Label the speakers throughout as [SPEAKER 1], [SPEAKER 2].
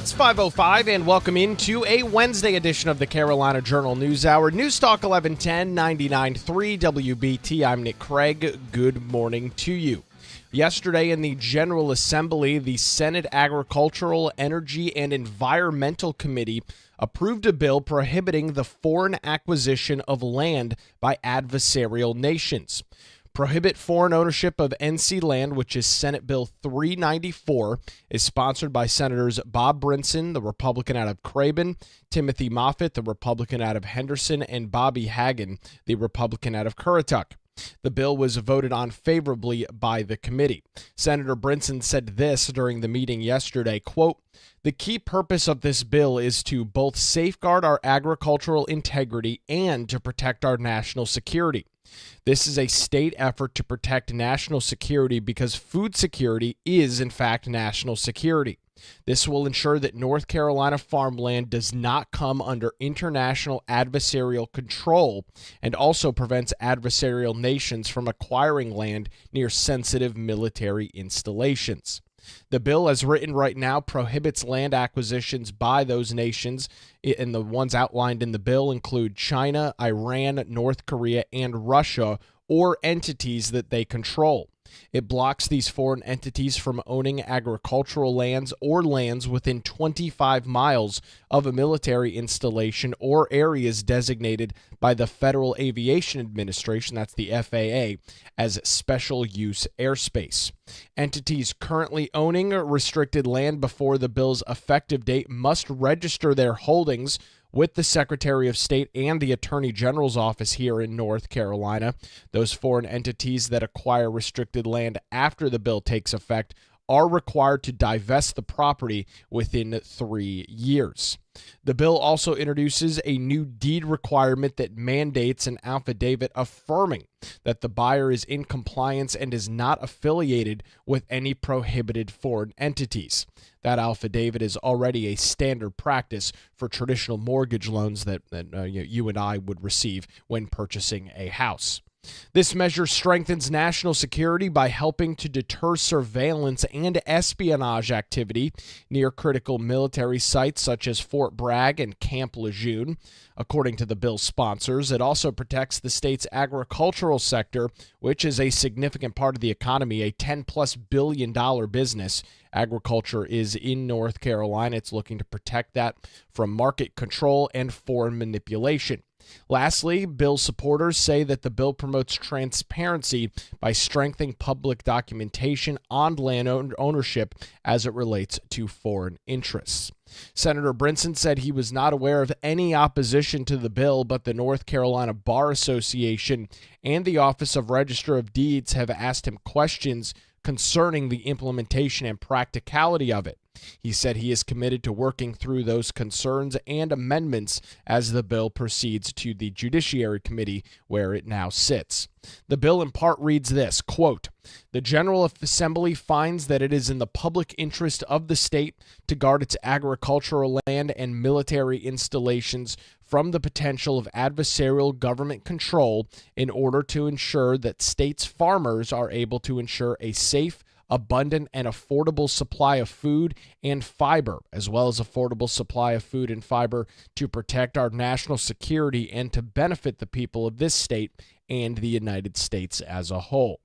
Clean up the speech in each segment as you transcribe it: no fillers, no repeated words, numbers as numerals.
[SPEAKER 1] It's 5:05 and welcome into a Wednesday edition of the Carolina Journal News Hour. News Talk 1110 99.3 WBT. I'm Nick Craig. Good morning to you. Yesterday in the General Assembly, the Senate Agricultural, Energy, and Environmental Committee approved a bill prohibiting the foreign acquisition of land by adversarial nations. Prohibit foreign ownership of NC land, which is Senate Bill 394, is sponsored by Senators Bob Brinson, the Republican out of Craven, Timothy Moffitt, the Republican out of Henderson, and Bobby Hagan, the Republican out of Currituck. The bill was voted on favorably by the committee. Senator Brinson said this during the meeting yesterday, quote, "The key purpose of this bill is to both safeguard our agricultural integrity and to protect our national security. This is a state effort to protect national security because food security is, in fact, national security. This will ensure that North Carolina farmland does not come under international adversarial control and also prevents adversarial nations from acquiring land near sensitive military installations. The bill, as written right now, prohibits land acquisitions by those nations, and the ones outlined in the bill include China, Iran, North Korea, and Russia, or entities that they control. It blocks these foreign entities from owning agricultural lands or lands within 25 miles of a military installation or areas designated by the Federal Aviation Administration, that's the FAA, as special use airspace. Entities currently owning restricted land before the bill's effective date must register their holdings with the Secretary of State and the Attorney General's office here in North Carolina. Those foreign entities that acquire restricted land after the bill takes effect are required to divest the property within 3 years. The bill also introduces a new deed requirement that mandates an affidavit affirming that the buyer is in compliance and is not affiliated with any prohibited foreign entities. That affidavit is already a standard practice for traditional mortgage loans that you and I would receive when purchasing a house. This measure strengthens national security by helping to deter surveillance and espionage activity near critical military sites such as Fort Bragg and Camp Lejeune. According to the bill's sponsors, it also protects the state's agricultural sector, which is a significant part of the economy, a $10+ billion business. Agriculture is in North Carolina. It's looking to protect that from market control and foreign manipulation. Lastly, bill supporters say that the bill promotes transparency by strengthening public documentation on land ownership as it relates to foreign interests. Senator Brinson said he was not aware of any opposition to the bill, but the North Carolina Bar Association and the Office of Register of Deeds have asked him questions concerning the implementation and practicality of it. He said he is committed to working through those concerns and amendments as the bill proceeds to the Judiciary Committee, where it now sits. The bill in part reads this, quote, "The General Assembly finds that it is in the public interest of the state to guard its agricultural land and military installations from the potential of adversarial government control in order to ensure that states' farmers are able to ensure a safe, abundant, and affordable supply of food and fiber, as well as affordable supply of food and fiber to protect our national security and to benefit the people of this state and the United States as a whole."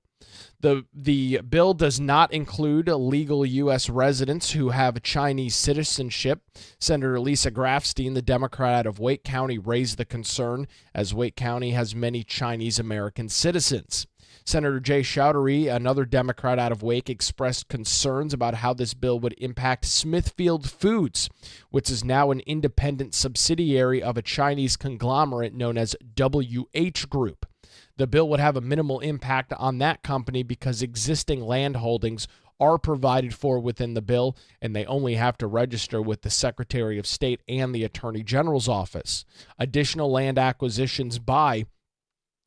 [SPEAKER 1] The bill does not include legal U.S. residents who have Chinese citizenship. Senator Lisa Grafstein, the Democrat out of Wake County, raised the concern as Wake County has many Chinese American citizens. Senator Jay Chowdhury, another Democrat out of Wake, expressed concerns about how this bill would impact Smithfield Foods, which is now an independent subsidiary of a Chinese conglomerate known as WH Group. The bill would have a minimal impact on that company because existing land holdings are provided for within the bill, and they only have to register with the Secretary of State and the Attorney General's office. Additional land acquisitions by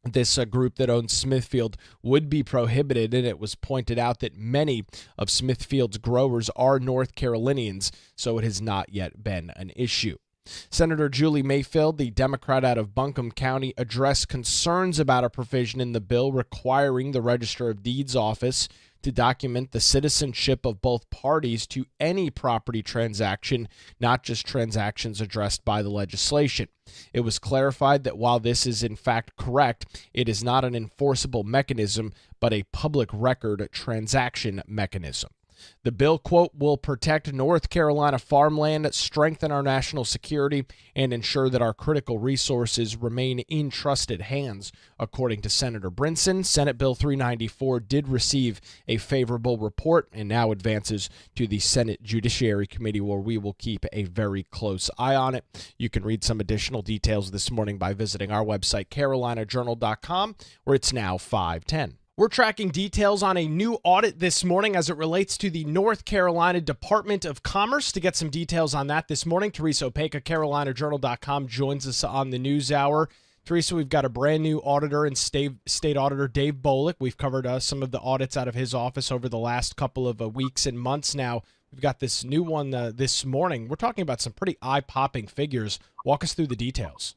[SPEAKER 1] this group that owns Smithfield would be prohibited, and it was pointed out that many of Smithfield's growers are North Carolinians, so it has not yet been an issue. Senator Julie Mayfield, the Democrat out of Buncombe County, addressed concerns about a provision in the bill requiring the Register of Deeds office to document the citizenship of both parties to any property transaction, not just transactions addressed by the legislation. It was clarified that while this is in fact correct, it is not an enforceable mechanism, but a public record transaction mechanism. The bill, quote, will protect North Carolina farmland, strengthen our national security, and ensure that our critical resources remain in trusted hands, according to Senator Brinson. Senate Bill 394 did receive a favorable report and now advances to the Senate Judiciary Committee, where we will keep a very close eye on it. You can read some additional details this morning by visiting our website, carolinajournal.com, where it's now 5:10. We're tracking details on a new audit this morning as it relates to the North Carolina Department of Commerce. To get some details on that this morning, Theresa Opeka, carolinajournal.com, joins us on the News Hour. Theresa, we've got a brand new auditor and state auditor, Dave Bolick. We've covered some of the audits out of his office over the last couple of weeks and months now. We've got this new one this morning. We're talking about some pretty eye-popping figures. Walk us through the details.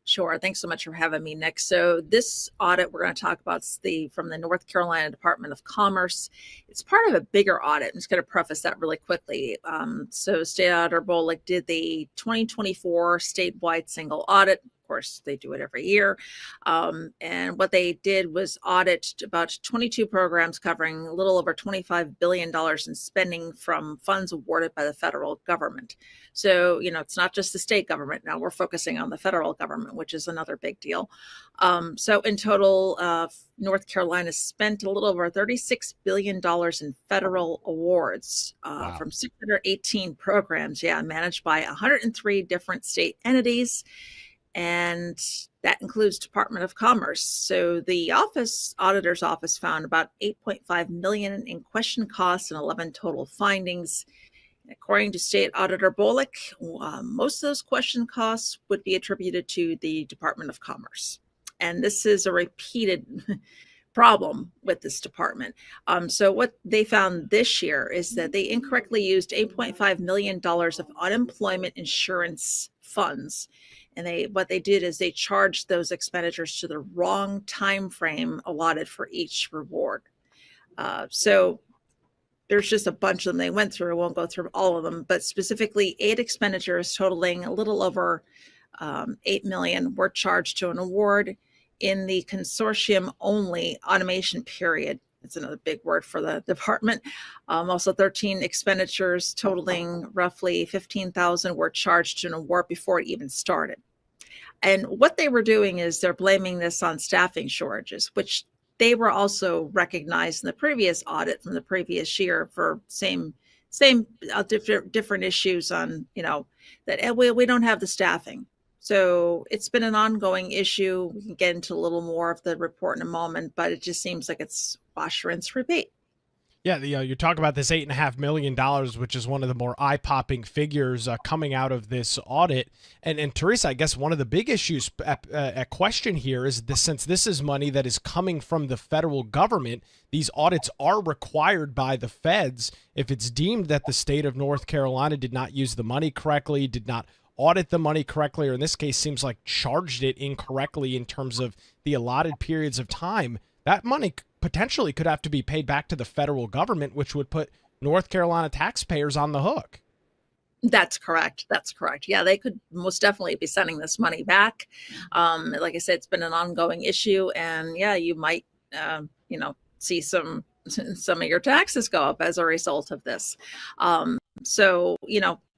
[SPEAKER 2] Sure. Thanks so much for having me, Nick. So this audit we're going to talk about is from the North Carolina Department of Commerce. It's part of a bigger audit. I'm just going to preface that really quickly. So State Auditor Bolick did the 2024 statewide single audit. Of course, they do it every year. And what they did was audit about 22 programs covering a little over $25 billion in spending from funds awarded by the federal government. So, it's not just the state government. Now we're focusing on the federal government, which is another big deal. So in total, North Carolina spent a little over $36 billion in federal awards
[SPEAKER 1] Wow.
[SPEAKER 2] from 618 programs, managed by 103 different state entities. And that includes Department of Commerce. So the auditor's office found about $8.5 million in question costs and 11 total findings. According to State Auditor Bolick, most of those question costs would be attributed to the Department of Commerce. And this is a repeated problem with this department. So what they found this year is that they incorrectly used $8.5 million of unemployment insurance funds. And what they did is they charged those expenditures to the wrong time frame allotted for each reward. So there's just a bunch of them they went through. I won't go through all of them, but specifically 8 expenditures totaling a little over $8 million were charged to an award in the consortium only automation period. It's another big word for the department. Also 13 expenditures totaling roughly $15,000 were charged to an award before it even started. And what they were doing is they're blaming this on staffing shortages, which they were also recognized in the previous audit from the previous year for different issues on, that we don't have the staffing. So it's been an ongoing issue. We can get into a little more of the report in a moment, but it just seems like it's wash, rinse, repeat.
[SPEAKER 1] Yeah, you talk about this $8.5 million, which is one of the more eye-popping figures coming out of this audit. And Theresa, I guess one of the big issues at question here is this: since this is money that is coming from the federal government, these audits are required by the feds. If it's deemed that the state of North Carolina did not use the money correctly, did not audit the money correctly, or in this case seems like charged it incorrectly in terms of the allotted periods of time, that money potentially could have to be paid back to the federal government, which would put North Carolina taxpayers on the hook.
[SPEAKER 2] That's correct. Yeah, they could most definitely be sending this money back. Like I said, it's been an ongoing issue, and you might, see some of your taxes go up as a result of this. So,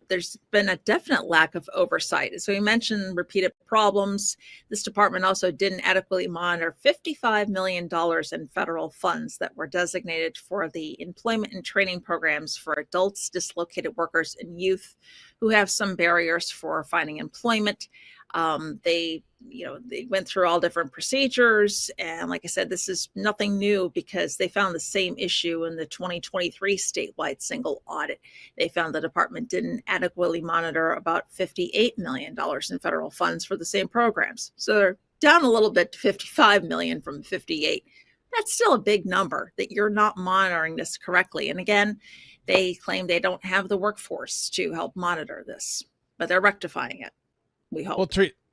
[SPEAKER 2] there's been a definite lack of oversight. So we mentioned repeated problems. This department also didn't adequately monitor $55 million in federal funds that were designated for the employment and training programs for adults, dislocated workers, and youth who have some barriers for finding employment. They went through all different procedures. And like I said, this is nothing new because they found the same issue in the 2023 statewide single audit. They found the department didn't adequately monitor about $58 million in federal funds for the same programs. So they're down a little bit to $55 million from 58. That's still a big number that you're not monitoring this correctly. And again, they claim they don't have the workforce to help monitor this, but they're rectifying it. We hope.
[SPEAKER 1] Well,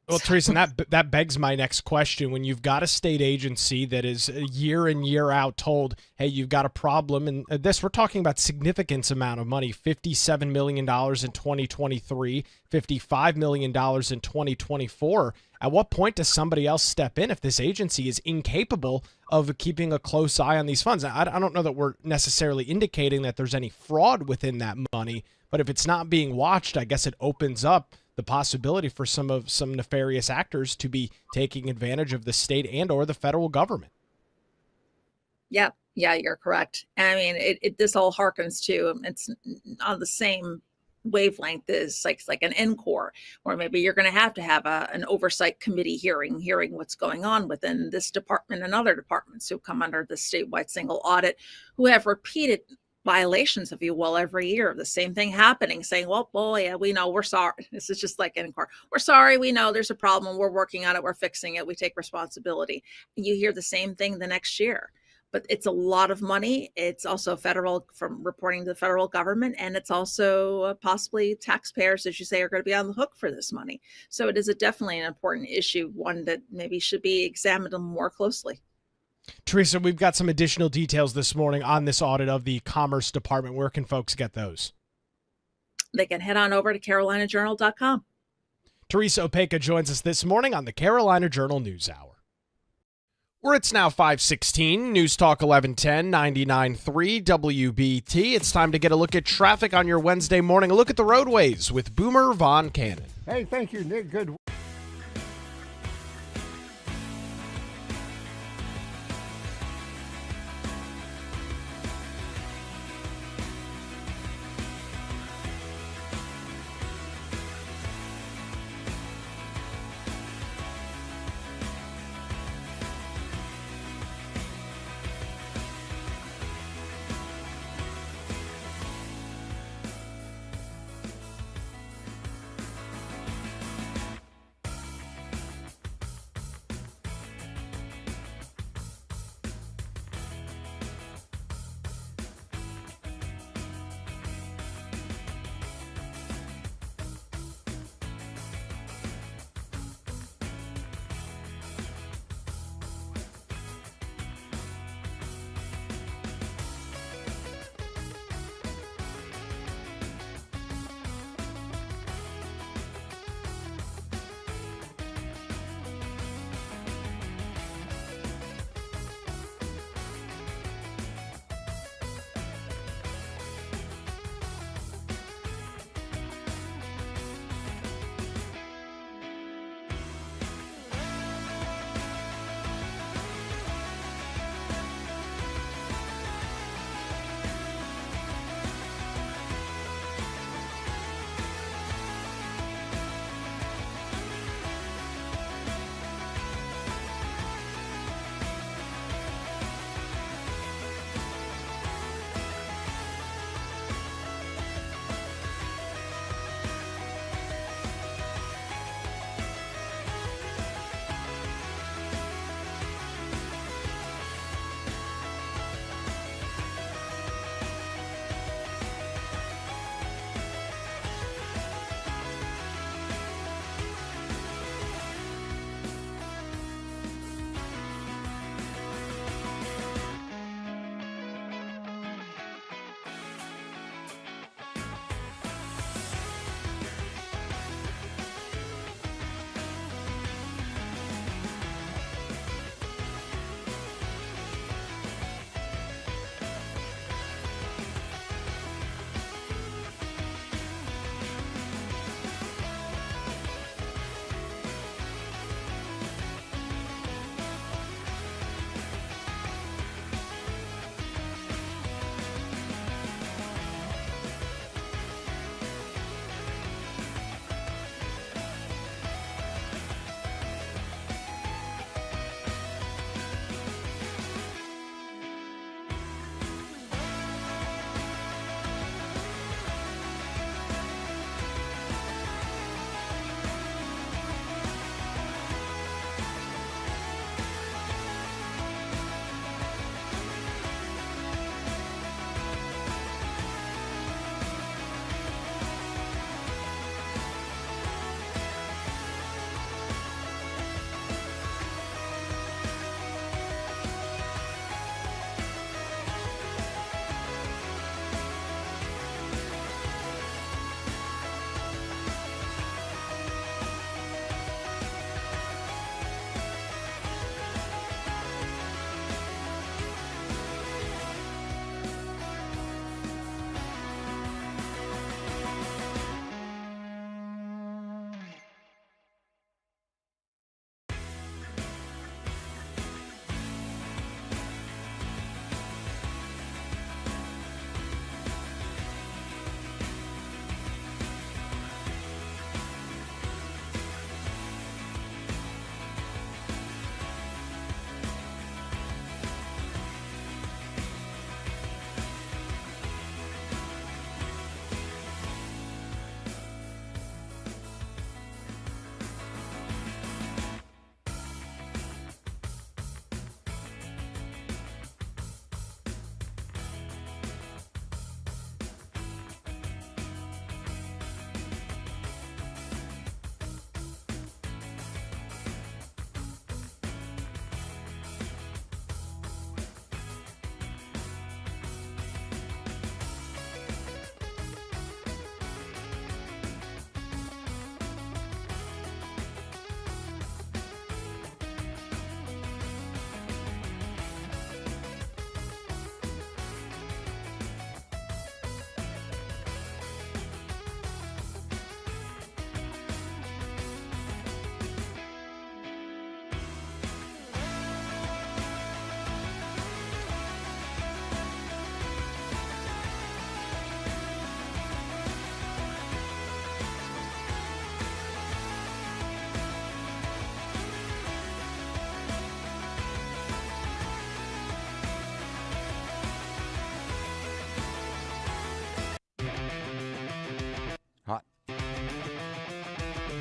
[SPEAKER 1] Well, Teresa, and that begs my next question. When you've got a state agency that is year in, year out told, hey, you've got a problem, and we're talking about significant amount of money, $57 million in 2023, $55 million in 2024. At what point does somebody else step in if this agency is incapable of keeping a close eye on these funds? I don't know that we're necessarily indicating that there's any fraud within that money, but if it's not being watched, I guess it opens up the possibility for some nefarious actors to be taking advantage of the state and or the federal government.
[SPEAKER 2] Yeah, you're correct. I mean, this all harkens to, it's on the same wavelength as like an NCOR, where maybe you're going to have an oversight committee hearing what's going on within this department and other departments who come under the statewide single audit, who have repeated violations, if you will, every year of the same thing happening, saying, well, yeah, we know, we're sorry. This is just like NCOR. We're sorry. We know there's a problem. We're working on it. We're fixing it. We take responsibility. And you hear the same thing the next year, but it's a lot of money. It's also federal, from reporting to the federal government. And it's also possibly taxpayers, as you say, are going to be on the hook for this money. So it is definitely an important issue, one that maybe should be examined more closely.
[SPEAKER 1] Theresa, we've got some additional details this morning on this audit of the Commerce Department. Where can folks get those?
[SPEAKER 2] They can head on over to carolinajournal.com.
[SPEAKER 1] Theresa Opeka joins us this morning on the Carolina Journal News Hour. Where it's now 5:16, News Talk 1110, 99.3 WBT. It's time to get a look at traffic on your Wednesday morning. A look at the roadways with Boomer Von Cannon.
[SPEAKER 3] Hey, thank you, Nick. Good.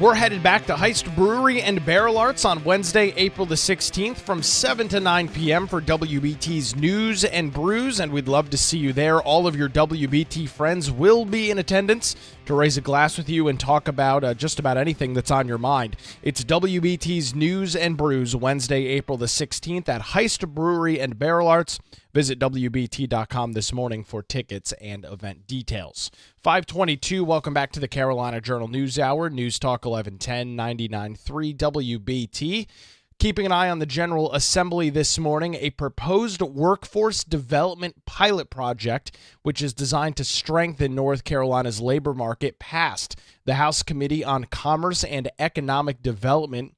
[SPEAKER 1] We're headed back to Heist Brewery and Barrel Arts on Wednesday, April the 16th from 7 to 9 p.m. for WBT's News and Brews, and we'd love to see you there. All of your WBT friends will be in attendance to raise a glass with you and talk about just about anything that's on your mind. It's WBT's News and Brews, Wednesday, April the 16th at Heist Brewery and Barrel Arts. Visit WBT.com this morning for tickets and event details. 522, welcome back to the Carolina Journal News Hour, News Talk 1110, 99.3 WBT. Keeping an eye on the General Assembly this morning, a proposed workforce development pilot project, which is designed to strengthen North Carolina's labor market, passed the House Committee on Commerce and Economic Development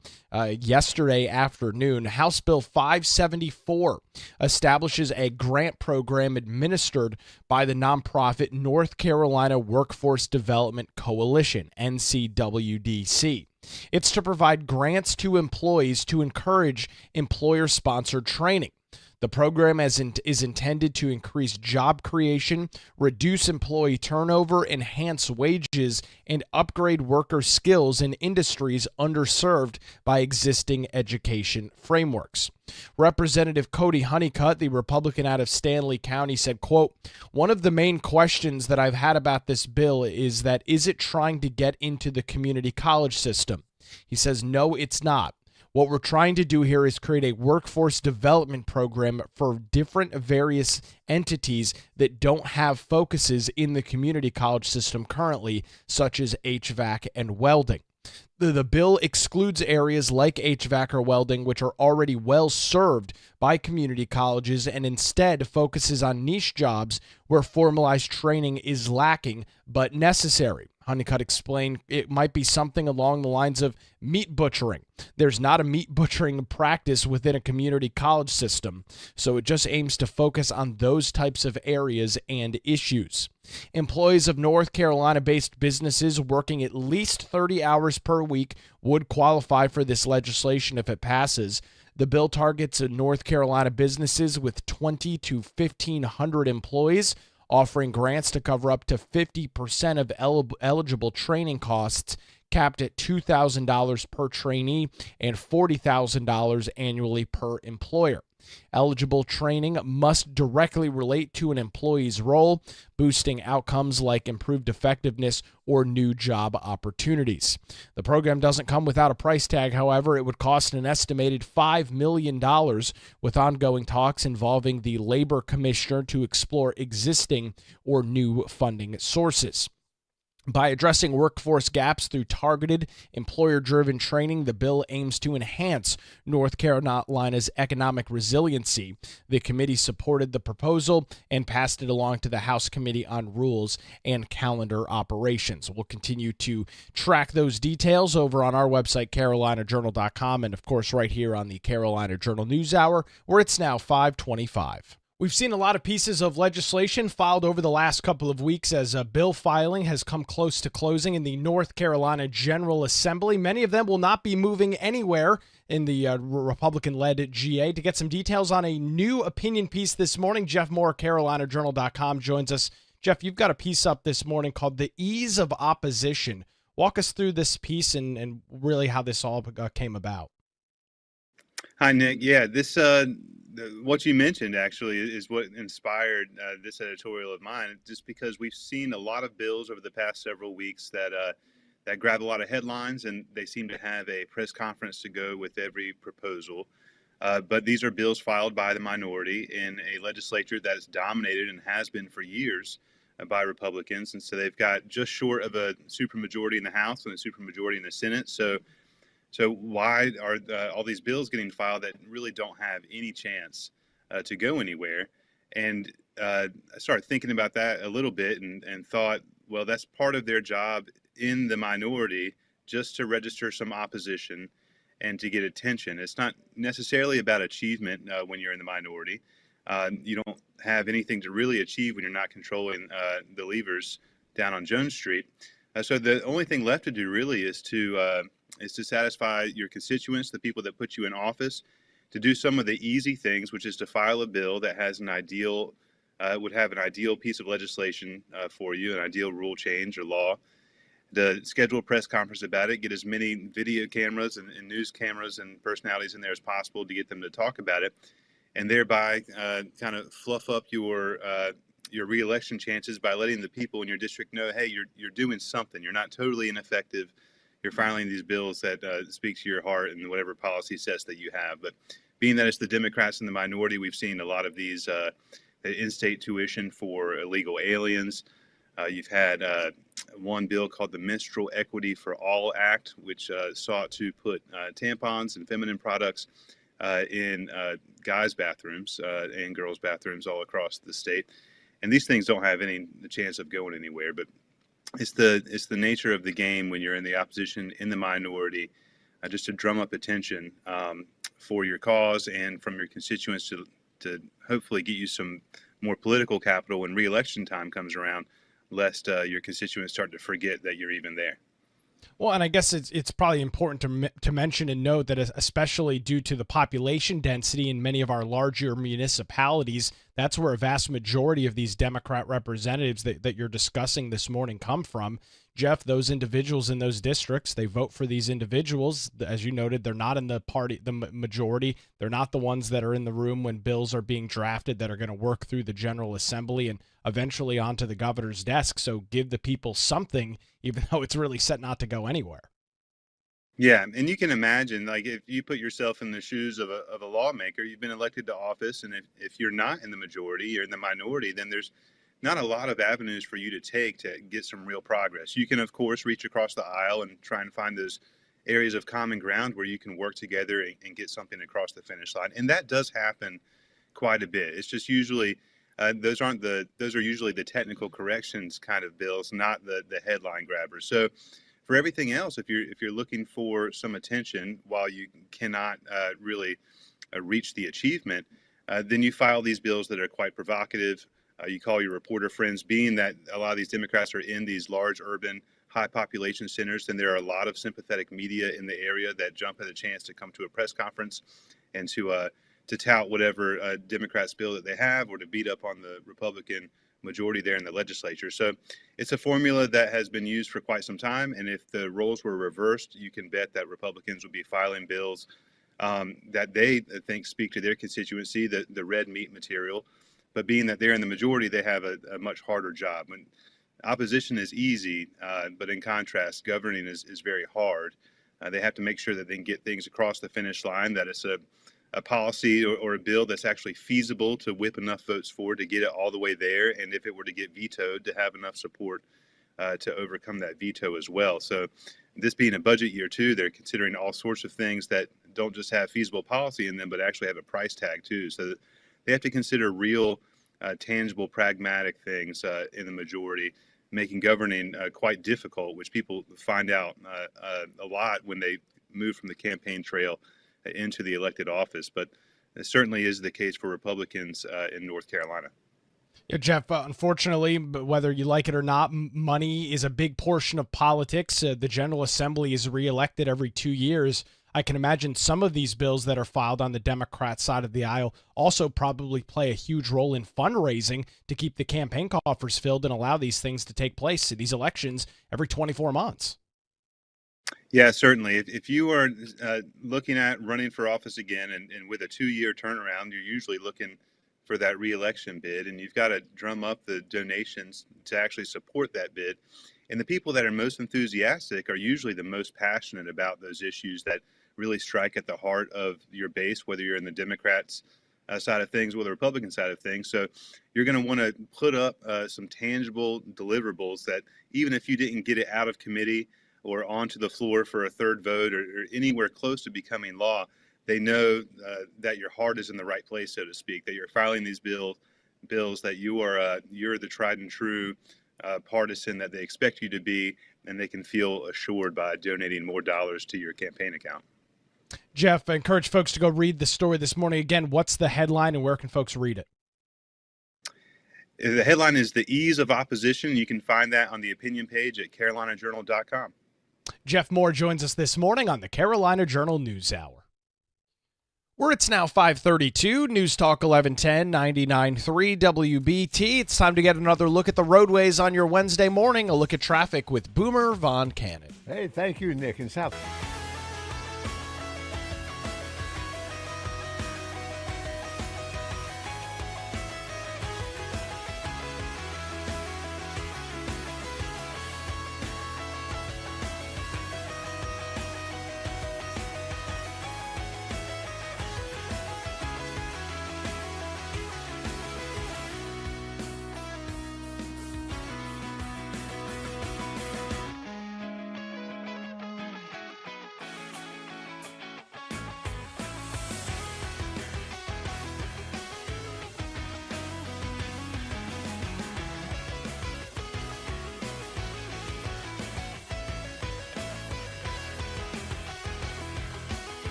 [SPEAKER 1] yesterday afternoon. House Bill 574 establishes a grant program administered by the nonprofit North Carolina Workforce Development Coalition, NCWDC. It's to provide grants to employees to encourage employer-sponsored training. The program is intended to increase job creation, reduce employee turnover, enhance wages, and upgrade worker skills in industries underserved by existing education frameworks. Representative Cody Honeycutt, the Republican out of Stanley County, said, quote, "One of the main questions that I've had about this bill is it trying to get into the community college system?" He says, "No, it's not. What we're trying to do here is create a workforce development program for different various entities that don't have focuses in the community college system currently, such as HVAC and welding." The bill excludes areas like HVAC or welding, which are already well served by community colleges, and instead focuses on niche jobs where formalized training is lacking but necessary. Honeycutt explained it might be something along the lines of meat butchering. There's not a meat butchering practice within a community college system, so it just aims to focus on those types of areas and issues. Employees of North Carolina-based businesses working at least 30 hours per week would qualify for this legislation if it passes. The bill targets North Carolina businesses with 20 to 1,500 employees, offering grants to cover up to 50% of eligible training costs, capped at $2,000 per trainee and $40,000 annually per employer. Eligible training must directly relate to an employee's role, boosting outcomes like improved effectiveness or new job opportunities. The program doesn't come without a price tag, however. It would cost an estimated $5 million, with ongoing talks involving the Labor Commissioner to explore existing or new funding sources. By addressing workforce gaps through targeted, employer-driven training, the bill aims to enhance North Carolina's economic resiliency. The committee supported the proposal and passed it along to the House Committee on Rules and Calendar Operations. We'll continue to track those details over on our website, carolinajournal.com, and, of course, right here on the Carolina Journal News Hour, where it's now 5:25. We've seen a lot of pieces of legislation filed over the last couple of weeks as bill filing has come close to closing in the North Carolina General Assembly. Many of them will not be moving anywhere in the Republican-led GA. To get some details on a new opinion piece this morning, Jeff Moore, CarolinaJournal.com, joins us. Jeff, you've got a piece up this morning called "The Ease of Opposition." Walk us through this piece and really how this all came about.
[SPEAKER 3] Hi, Nick. Yeah, this what you mentioned actually is what inspired this editorial of mine, just because we've seen a lot of bills over the past several weeks that grab a lot of headlines, and they seem to have a press conference to go with every proposal. But these are bills filed by the minority in a legislature that is dominated and has been for years by Republicans. And so they've got just short of a supermajority in the House and a supermajority in the Senate. So why are all these bills getting filed that really don't have any chance to go anywhere? And I started thinking about that a little bit and thought, well, that's part of their job in the minority, just to register some opposition and to get attention. It's not necessarily about achievement when you're in the minority. You don't have anything to really achieve when you're not controlling the levers down on Jones Street. So the only thing left to do really is to satisfy your constituents, the people that put you in office, to do some of the easy things, which is to file a bill that has would have an ideal piece of legislation for you, an ideal rule change or law, to schedule a press conference about it, get as many video cameras and news cameras and personalities in there as possible to get them to talk about it, and thereby kind of fluff up your reelection chances by letting the people in your district know, hey, you're doing something. You're not totally ineffective. You're filing these bills that speak to your heart and whatever policy sets that you have. But being that it's the Democrats in the minority, we've seen a lot of these in-state tuition for illegal aliens. You've had one bill called the Menstrual Equity for All Act, which sought to put tampons and feminine products in guys' bathrooms and girls' bathrooms all across the state. And these things don't have any chance of going anywhere. But it's the nature of the game when you're in the opposition, in the minority, just to drum up attention for your cause and from your constituents to hopefully get you some more political capital when re-election time comes around, lest your constituents start to forget that you're even there.
[SPEAKER 1] Well, and I guess it's probably important to mention and note that especially due to the population density in many of our larger municipalities, that's where a vast majority of these Democrat representatives that you're discussing this morning come from. Jeff, those individuals in those districts, they vote for these individuals. As you noted, they're not in the majority. They're not the ones that are in the room when bills are being drafted that are going to work through the General Assembly and eventually onto the governor's desk. So give the people something, even though it's really set not to go anywhere.
[SPEAKER 3] Yeah, and you can imagine, like, if you put yourself in the shoes of a lawmaker, you've been elected to office, and if you're not in the majority, you're in the minority, then there's not a lot of avenues for you to take to get some real progress. You can, of course, reach across the aisle and try and find those areas of common ground where you can work together and get something across the finish line. And that does happen quite a bit. It's just usually those are usually the technical corrections kind of bills, not the headline grabbers. So for everything else, if you're looking for some attention while you cannot really reach the achievement, then you file these bills that are quite provocative. You call your reporter friends. Being that a lot of these Democrats are in these large urban high population centers, then there are a lot of sympathetic media in the area that jump at a chance to come to a press conference and to tout whatever Democrats bill that they have, or to beat up on the Republican majority there in the legislature. So it's a formula that has been used for quite some time. And if the roles were reversed, you can bet that Republicans would be filing bills that they think speak to their constituency, the red meat material. But being that they're in the majority, they have a much harder job. When opposition is easy, but in contrast, governing is very hard. They have to make sure that they can get things across the finish line, that it's a policy or a bill that's actually feasible to whip enough votes for to get it all the way there. And if it were to get vetoed, to have enough support to overcome that veto as well. So this being a budget year too, they're considering all sorts of things that don't just have feasible policy in them, but actually have a price tag too. So they have to consider real, tangible, pragmatic things in the majority, making governing quite difficult, which people find out a lot when they move from the campaign trail into the elected office. But it certainly is the case for Republicans in North Carolina.
[SPEAKER 1] Yeah, Jeff, unfortunately, but whether you like it or not, money is a big portion of politics. The General Assembly is reelected every 2 years. I can imagine some of these bills that are filed on the Democrat side of the aisle also probably play a huge role in fundraising to keep the campaign coffers filled and allow these things to take place, these elections, every 24 months.
[SPEAKER 3] Yeah, certainly. If you are looking at running for office again and with a 2-year turnaround, you're usually looking for that reelection bid, and you've got to drum up the donations to actually support that bid. And the people that are most enthusiastic are usually the most passionate about those issues that really strike at the heart of your base, whether you're in the Democrats side of things or the Republican side of things. So you're going to want to put up some tangible deliverables that even if you didn't get it out of committee or onto the floor for a third vote or anywhere close to becoming law, they know that your heart is in the right place, so to speak, that you're filing these bills that you're the tried and true partisan that they expect you to be, and they can feel assured by donating more dollars to your campaign account.
[SPEAKER 1] Jeff, I encourage folks to go read the story this morning. Again, what's the headline and where can folks read it?
[SPEAKER 3] The headline is The Ease of Opposition. You can find that on the opinion page at carolinajournal.com.
[SPEAKER 1] Jeff Moore joins us this morning on the Carolina Journal News Hour. Where it's now 5:32, News Talk 1110, 99.3 WBT. It's time to get another look at the roadways on your Wednesday morning. A look at traffic with Boomer Von Cannon.
[SPEAKER 4] Hey, thank you, Nick. In South.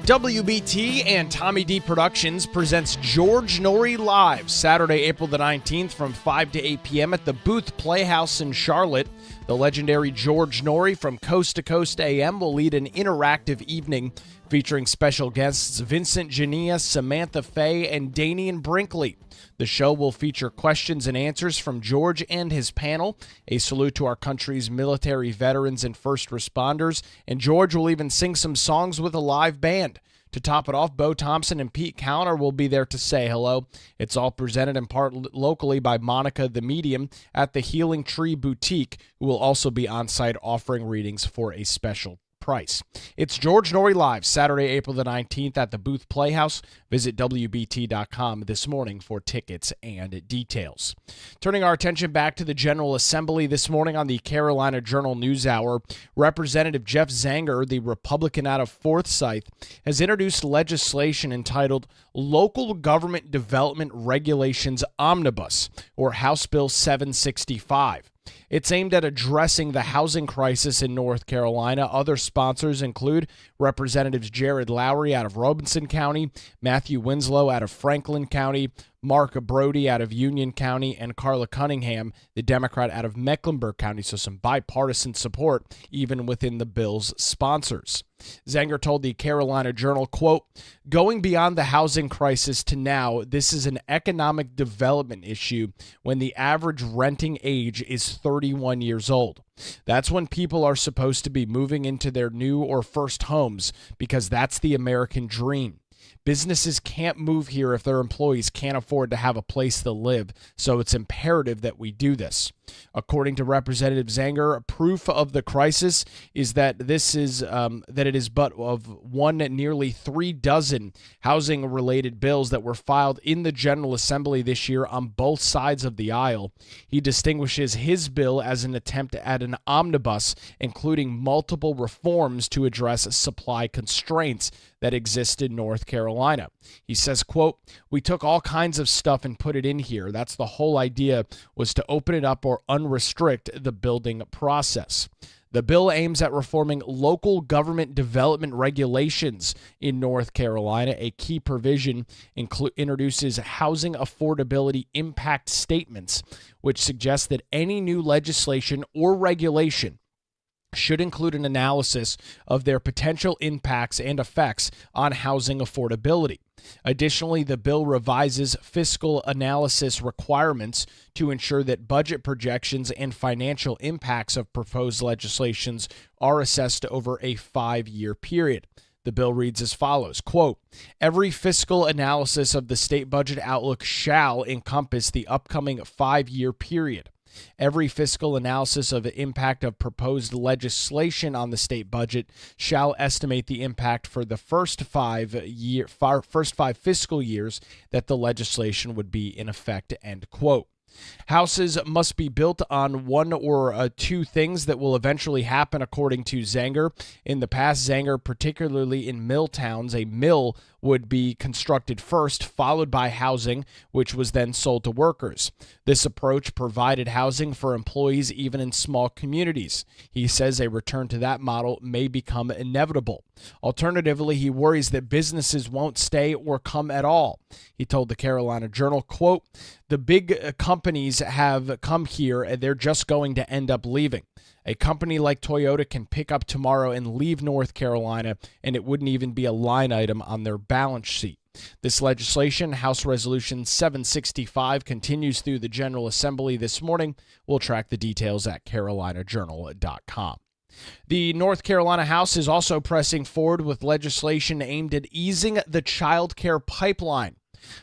[SPEAKER 1] WBT and Tommy D Productions presents George Norrie Live, Saturday, April the 19th from 5 to 8 p.m. at the Booth Playhouse in Charlotte. The legendary George Norrie from Coast to Coast AM will lead an interactive evening featuring special guests Vincent Jania, Samantha Fay, and Danian Brinkley. The show will feature questions and answers from George and his panel, a salute to our country's military veterans and first responders, and George will even sing some songs with a live band. To top it off, Bo Thompson and Pete Callner will be there to say hello. It's all presented in part locally by Monica the Medium at the Healing Tree Boutique, who will also be on site offering readings for a special price. It's George Norrie Live, Saturday, April the 19th at the Booth Playhouse. Visit WBT.com this morning for tickets and details. Turning our attention back to the General Assembly this morning on the Carolina Journal News Hour, Representative Jeff Zenger, the Republican out of Forsyth, has introduced legislation entitled Local Government Development Regulations Omnibus, or House Bill 765. It's aimed at addressing the housing crisis in North Carolina. Other sponsors include Representatives Jared Lowry out of Robinson County, Matthew Winslow out of Franklin County, Mark Brody out of Union County, and Carla Cunningham, the Democrat out of Mecklenburg County. So some bipartisan support even within the bill's sponsors. Zenger told the Carolina Journal, quote, "Going beyond the housing crisis to now, this is an economic development issue when the average renting age is 31 years old. That's when people are supposed to be moving into their new or first homes because that's the American dream. Businesses can't move here if their employees can't afford to have a place to live, so it's imperative that we do this." According to Representative Zenger, proof of the crisis is that it is but of one nearly 3 dozen housing-related bills that were filed in the General Assembly this year on both sides of the aisle. He distinguishes his bill as an attempt at an omnibus, including multiple reforms to address supply constraints that exist in North Carolina. He says, quote, "We took all kinds of stuff and put it in here. That's the whole idea, was to open it up or unrestrict the building process." The bill aims at reforming local government development regulations in North Carolina. A key provision introduces housing affordability impact statements, which suggests that any new legislation or regulation should include an analysis of their potential impacts and effects on housing affordability. Additionally, the bill revises fiscal analysis requirements to ensure that budget projections and financial impacts of proposed legislations are assessed over a 5-year period. The bill reads as follows, quote, "Every fiscal analysis of the state budget outlook shall encompass the upcoming 5-year period. Every fiscal analysis of the impact of proposed legislation on the state budget shall estimate the impact for the first five fiscal years that the legislation would be in effect," end quote. Houses must be built on one or two things that will eventually happen, according to Zenger. In the past, Zenger, particularly in mill towns, a mill would be constructed first, followed by housing, which was then sold to workers. This approach provided housing for employees even in small communities. He says a return to that model may become inevitable. Alternatively, he worries that businesses won't stay or come at all. He told the Carolina Journal, quote, "The big companies have come here and they're just going to end up leaving. A company like Toyota can pick up tomorrow and leave North Carolina, and it wouldn't even be a line item on their balance sheet." This legislation, House Resolution 765, continues through the General Assembly this morning. We'll track the details at carolinajournal.com. The North Carolina House is also pressing forward with legislation aimed at easing the childcare pipeline.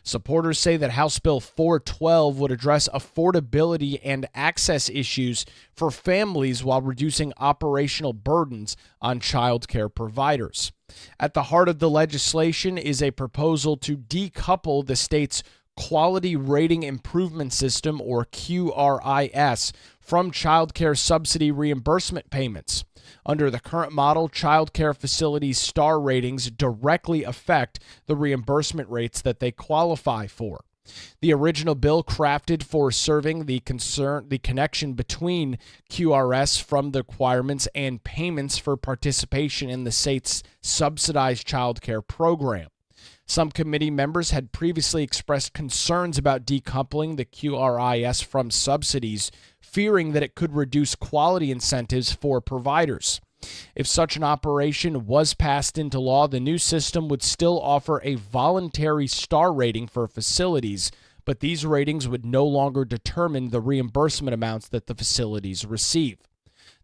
[SPEAKER 1] Supporters say that House Bill 412 would address affordability and access issues for families while reducing operational burdens on childcare providers. At the heart of the legislation is a proposal to decouple the state's Quality Rating Improvement System, or QRIS, from childcare subsidy reimbursement payments. Under the current model, childcare facilities' star ratings directly affect the reimbursement rates that they qualify for. The original bill crafted for serving the connection between QRS from the requirements and payments for participation in the state's subsidized childcare program. Some committee members had previously expressed concerns about decoupling the QRIS from subsidies, fearing that it could reduce quality incentives for providers. If such an operation was passed into law, the new system would still offer a voluntary star rating for facilities, but these ratings would no longer determine the reimbursement amounts that the facilities receive.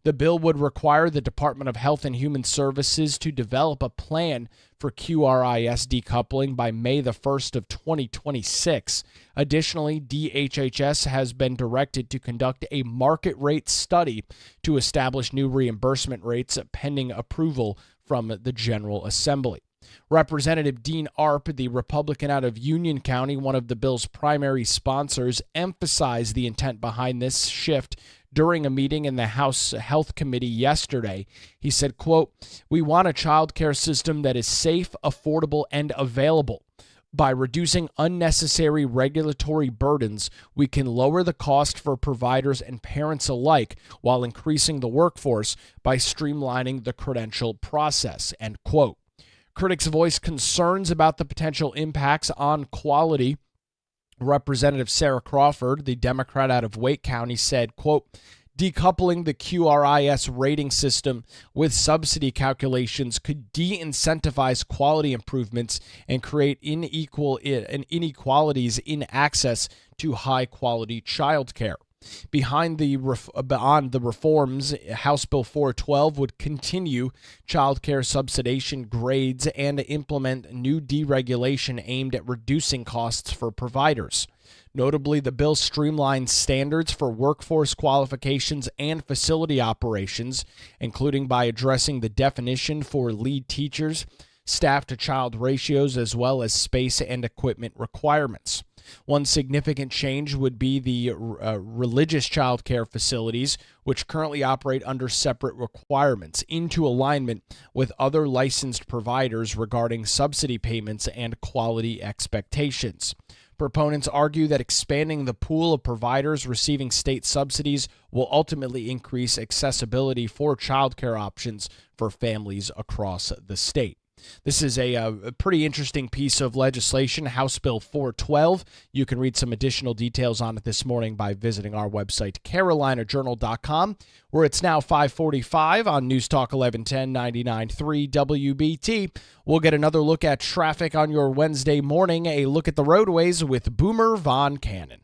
[SPEAKER 1] The bill would require the Department of Health and Human Services to develop a plan for QRIS decoupling by May the 1st of 2026. Additionally, DHHS has been directed to conduct a market rate study to establish new reimbursement rates pending approval from the General Assembly. Representative Dean Arp, the Republican out of Union County, one of the bill's primary sponsors, emphasized the intent behind this shift during a meeting in the House Health Committee yesterday. He said, quote, "We want a child care system that is safe, affordable, and available. By reducing unnecessary regulatory burdens, we can lower the cost for providers and parents alike while increasing the workforce by streamlining the credential process," end quote. Critics voiced concerns about the potential impacts on quality. Representative Sarah Crawford, the Democrat out of Wake County, said, quote, "Decoupling the QRIS rating system with subsidy calculations could de-incentivize quality improvements and create inequalities in access to high-quality child care." Beyond the reforms, House Bill 412 would continue child care subsidization grades and implement new deregulation aimed at reducing costs for providers. Notably, the bill streamlines standards for workforce qualifications and facility operations, including by addressing the definition for lead teachers, staff-to-child ratios, as well as space and equipment requirements. One significant change would be the religious child care facilities, which currently operate under separate requirements, into alignment with other licensed providers regarding subsidy payments and quality expectations. Proponents argue that expanding the pool of providers receiving state subsidies will ultimately increase accessibility for child care options for families across the state. This is a pretty interesting piece of legislation, House Bill 412. You can read some additional details on it this morning by visiting our website, carolinajournal.com, where it's now 5:45 on News Talk 1110 99.3 WBT. We'll get another look at traffic on your Wednesday morning, a look at the roadways with Boomer Von Cannon.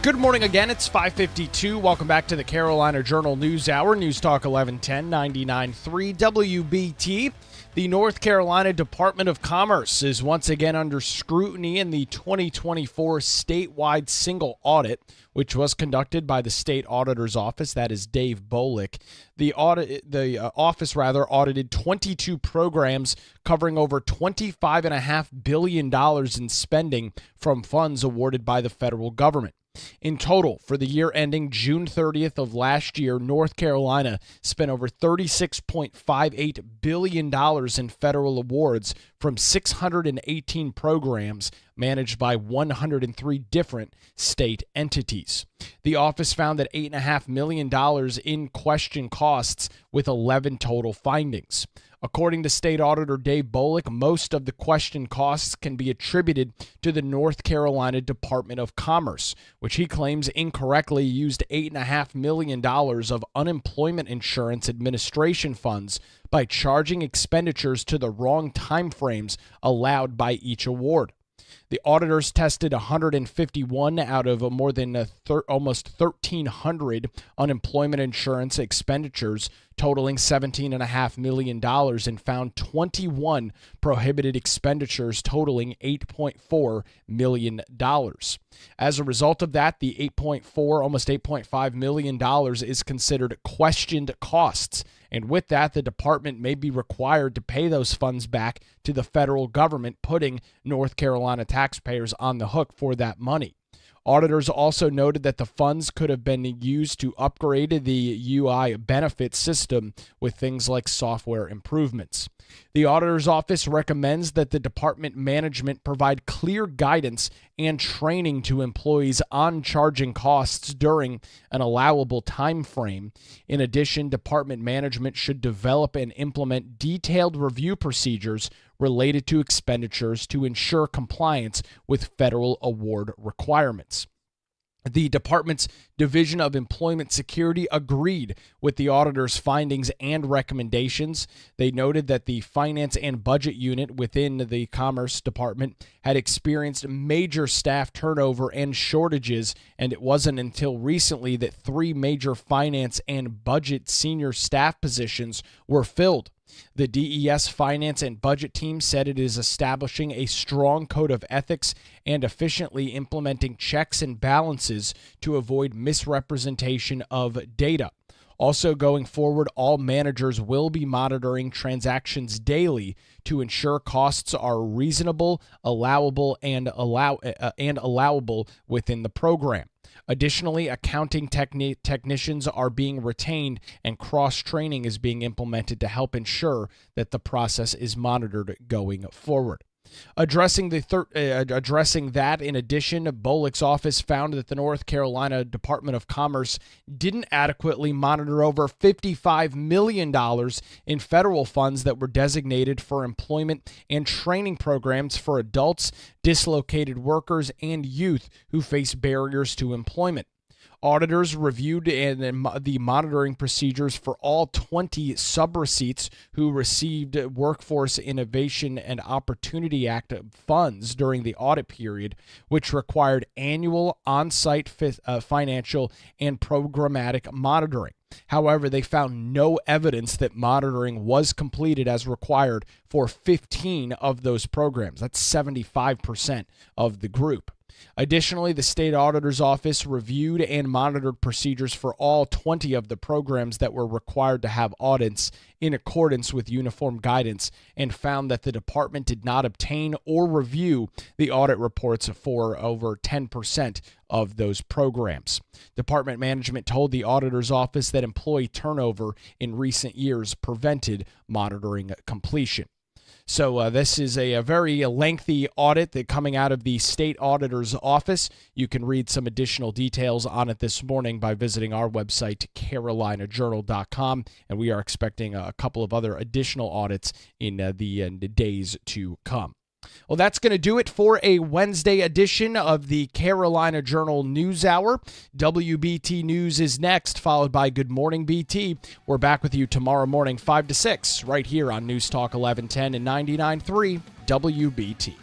[SPEAKER 1] Good morning again. It's 5:52. Welcome back to the Carolina Journal News Hour. News Talk 1110 99.3 WBT. The North Carolina Department of Commerce is once again under scrutiny in the 2024 statewide single audit, which was conducted by the state auditor's office. That is Dave Bolick. The office audited 22 programs covering over $25.5 billion in spending from funds awarded by the federal government. In total, for the year ending June 30th of last year, North Carolina spent over $36.58 billion in federal awards from 618 programs managed by 103 different state entities. The office found that $8.5 million in question costs with 11 total findings. According to State Auditor Dave Bolick, most of the question costs can be attributed to the North Carolina Department of Commerce, which he claims incorrectly used $8.5 million of unemployment insurance administration funds by charging expenditures to the wrong timeframes allowed by each award. The auditors tested 151 out of more than almost 1,300 unemployment insurance expenditures totaling $17.5 million and found 21 prohibited expenditures totaling $8.4 million. As a result of that, the almost $8.5 million is considered questioned costs. And with that, the department may be required to pay those funds back to the federal government, putting North Carolina taxpayers on the hook for that money. Auditors also noted that the funds could have been used to upgrade the UI benefit system with things like software improvements. The auditor's office recommends that the department management provide clear guidance and training to employees on charging costs during an allowable time frame. In addition, department management should develop and implement detailed review procedures related to expenditures to ensure compliance with federal award requirements. The department's Division of Employment Security agreed with the auditor's findings and recommendations. They noted that the Finance and Budget Unit within the Commerce Department had experienced major staff turnover and shortages, and it wasn't until recently that 3 major finance and budget senior staff positions were filled. The DES Finance and Budget team said it is establishing a strong code of ethics and efficiently implementing checks and balances to avoid misrepresentation of data. Also going forward, all managers will be monitoring transactions daily to ensure costs are reasonable, allowable, and allowable within the program. Additionally, accounting technicians are being retained and cross-training is being implemented to help ensure that the process is monitored going forward. Addressing that, in addition, Bolick's office found that the North Carolina Department of Commerce didn't adequately monitor over $55 million in federal funds that were designated for employment and training programs for adults, dislocated workers, and youth who face barriers to employment. Auditors reviewed the monitoring procedures for all 20 subreceipts who received Workforce Innovation and Opportunity Act funds during the audit period, which required annual on-site financial and programmatic monitoring. However, they found no evidence that monitoring was completed as required for 15 of those programs. That's 75% of the group. Additionally, the state auditor's office reviewed and monitored procedures for all 20 of the programs that were required to have audits in accordance with uniform guidance and found that the department did not obtain or review the audit reports for over 10% of those programs. Department management told the auditor's office that employee turnover in recent years prevented monitoring completion. So this is a very lengthy audit that coming out of the state auditor's office. You can read some additional details on it this morning by visiting our website, carolinajournal.com, and we are expecting a couple of other additional audits in the days to come. Well, that's going to do it for a Wednesday edition of the Carolina Journal News Hour. WBT News is next, followed by Good Morning BT. We're back with you tomorrow morning, 5 to 6, right here on News Talk 1110 and 99.3 WBT.